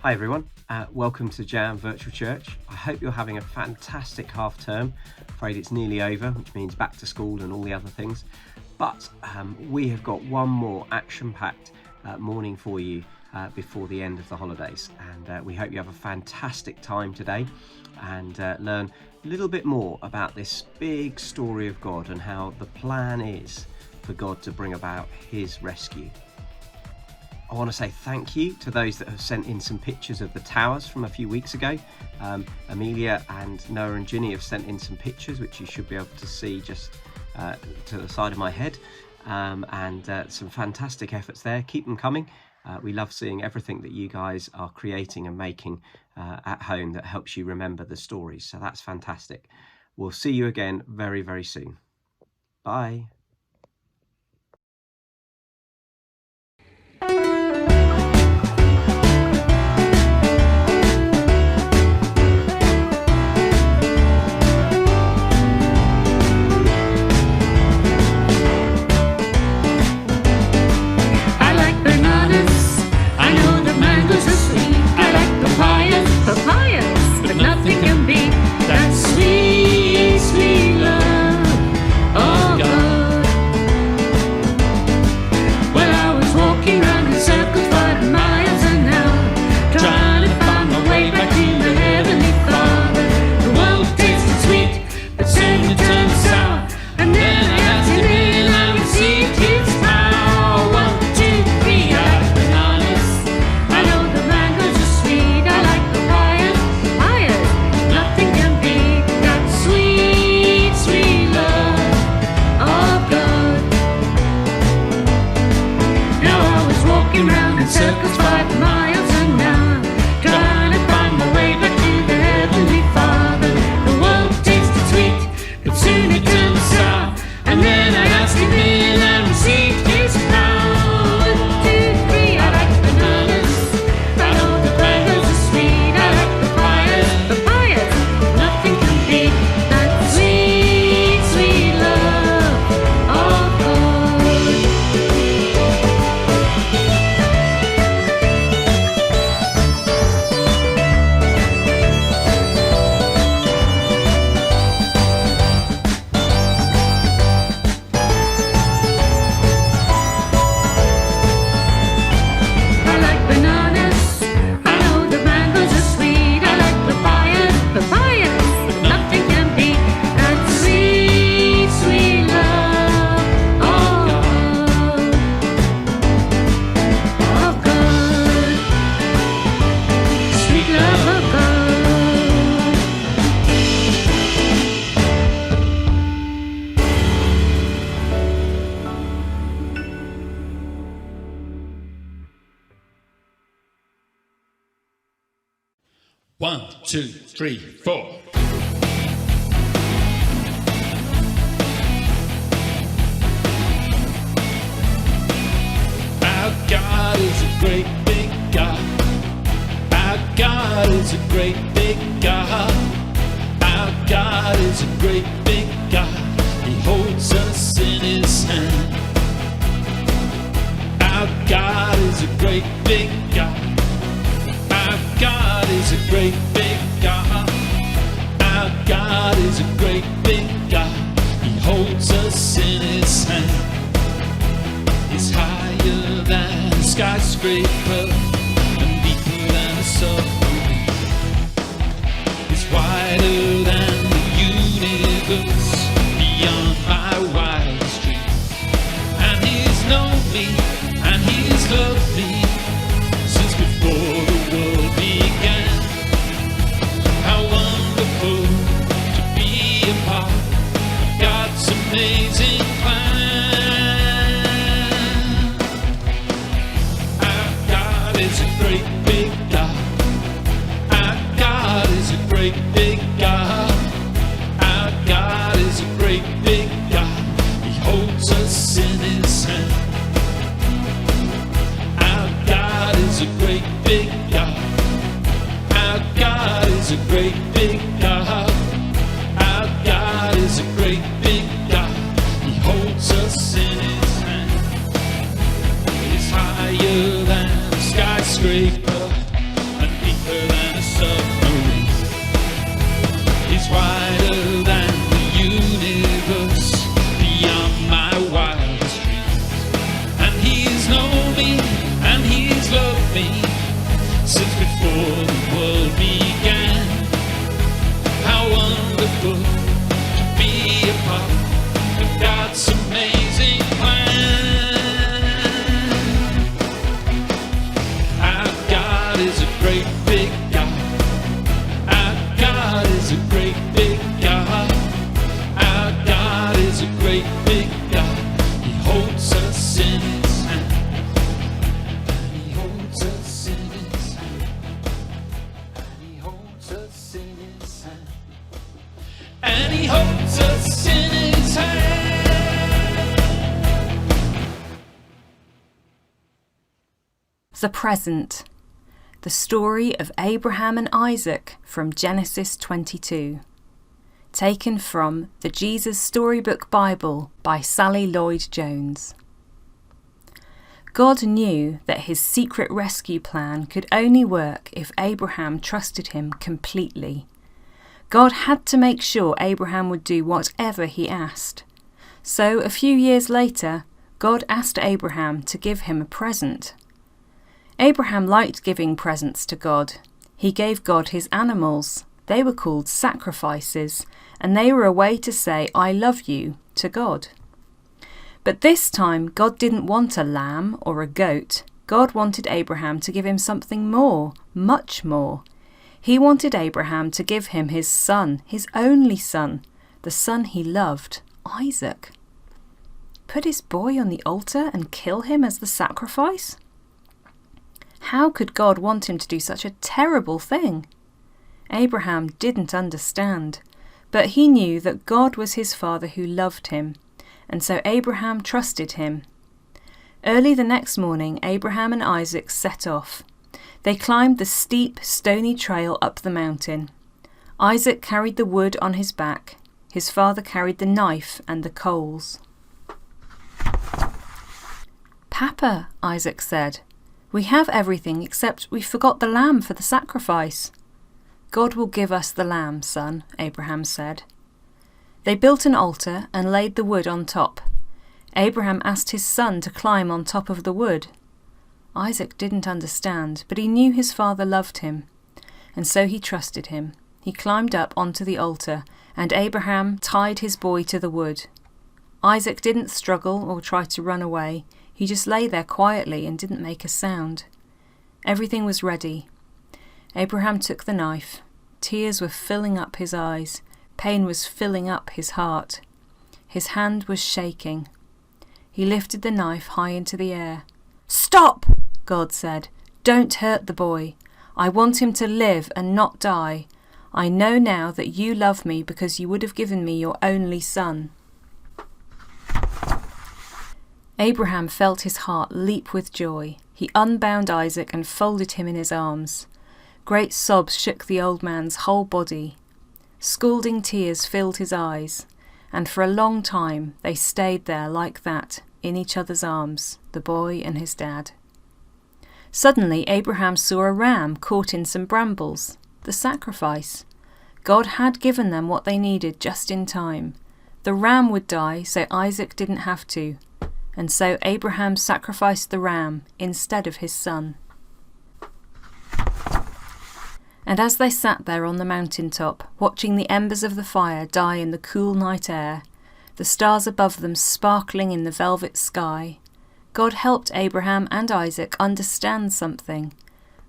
Hi everyone, welcome to Jam Virtual Church. I hope you're having a fantastic half term. Afraid it's nearly over, which means back to school and all the other things. But we have got one more action-packed morning for you before the end of the holidays. And we hope you have a fantastic time today and learn a little bit more about this big story of God and how the plan is for God to bring about his rescue. I want to say thank you to those that have sent in some pictures of the towers from a few weeks ago. Amelia and Noah and Ginny have sent in some pictures, which you should be able to see just to the side of my head, and some fantastic efforts there. Keep them coming. We love seeing everything that you guys are creating and making at home that helps you remember the stories. So that's fantastic. We'll see you again very, very soon. Bye. One, two, three, four. Our God is a great big God. Our God is a great big God. Our God is a great big God. He holds us in his hand. Our God is a great big God. Our God is a great big God. Our God is a great big God. He holds us in his hand. He's higher than a skyscraper and deeper than the submarine. He's wider than the universe, beyond my wildest dreams. And he's known me, and he's loved me since before the world began. How wonderful to be a part of God's amazing plan. Our God is a great big God. Our God is a great big God. Our God is a great big God. He holds us in his hand. Our God is a great big God. Our God is a great big God. Our God is a great big God. He holds us in his hand. He's higher than a skyscraper and he holds us in his hand. The Present. The story of Abraham and Isaac from Genesis 22. Taken from the Jesus Storybook Bible by Sally Lloyd-Jones. God knew that his secret rescue plan could only work if Abraham trusted him completely. God had to make sure Abraham would do whatever he asked. So a few years later, God asked Abraham to give him a present. Abraham liked giving presents to God. He gave God his animals. They were called sacrifices, and they were a way to say, "I love you," to God. But this time, God didn't want a lamb or a goat. God wanted Abraham to give him something more, much more. He wanted Abraham to give him his son, his only son, the son he loved, Isaac. Put his boy on the altar and kill him as the sacrifice? How could God want him to do such a terrible thing? Abraham didn't understand, but he knew that God was his father who loved him, and so Abraham trusted him. Early the next morning, Abraham and Isaac set off. They climbed the steep, stony trail up the mountain. Isaac carried the wood on his back. His father carried the knife and the coals. "Papa," Isaac said, "we have everything except we forgot the lamb for the sacrifice." "God will give us the lamb, son," Abraham said. They built an altar and laid the wood on top. Abraham asked his son to climb on top of the wood. Isaac didn't understand, but he knew his father loved him, and so he trusted him. He climbed up onto the altar, and Abraham tied his boy to the wood. Isaac didn't struggle or try to run away. He just lay there quietly and didn't make a sound. Everything was ready. Abraham took the knife. Tears were filling up his eyes. Pain was filling up his heart. His hand was shaking. He lifted the knife high into the air. "Stop!" God said. "Don't hurt the boy. I want him to live and not die. I know now that you love me because you would have given me your only son." Abraham felt his heart leap with joy. He unbound Isaac and folded him in his arms. Great sobs shook the old man's whole body. Scalding tears filled his eyes, and for a long time they stayed there like that, in each other's arms, the boy and his dad. Suddenly Abraham saw a ram caught in some brambles, the sacrifice. God had given them what they needed just in time. The ram would die so Isaac didn't have to, and so Abraham sacrificed the ram instead of his son. And as they sat there on the mountain top, watching the embers of the fire die in the cool night air, the stars above them sparkling in the velvet sky, God helped Abraham and Isaac understand something.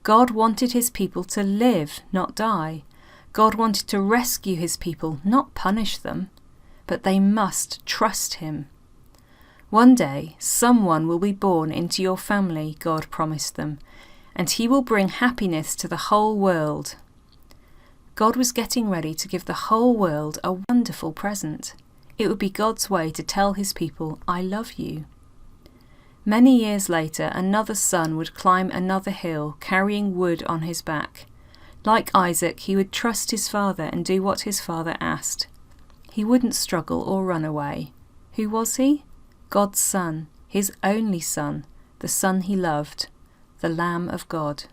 God wanted his people to live, not die. God wanted to rescue his people, not punish them. But they must trust him. One day, someone will be born into your family, God promised them, and he will bring happiness to the whole world. God was getting ready to give the whole world a wonderful present. It would be God's way to tell his people, "I love you." Many years later, another son would climb another hill, carrying wood on his back. Like Isaac, he would trust his father and do what his father asked. He wouldn't struggle or run away. Who was he? God's son, his only son, the son he loved, the Lamb of God.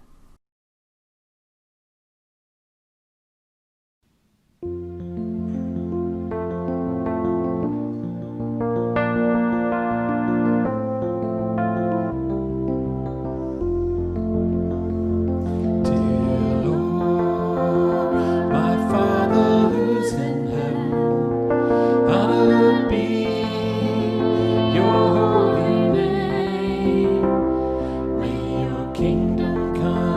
Kingdom come.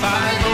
5